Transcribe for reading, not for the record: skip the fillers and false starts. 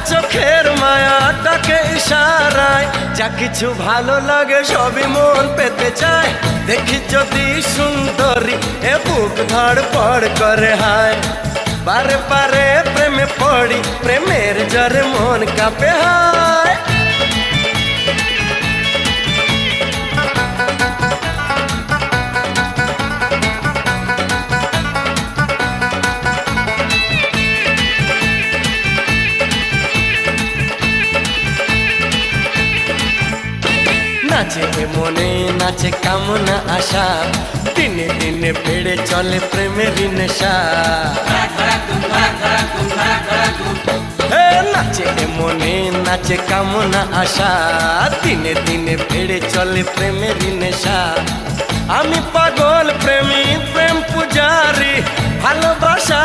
চোখের মায়া ডাকে ইশারায়, যা কিছু ভালো লাগে সবই মন পেতে চায়। দেখি যদি সুন্দরী এ বুক ধড়পড় করে হায়, বারে বারে প্রেমে পড়ি, প্রেমের জ্বরে মন কাঁপে হায়। নাচে মনে নাচে কামনা আশা, দিনে দিনে বেড়ে চলে প্রেমের নেশা। নাচে মনে নাচে কামনা আশা, দিনে দিনে বেড়ে চলে প্রেমের নেশা। আমি পাগল প্রেমী, প্রেম পূজারি, ভালোবাসা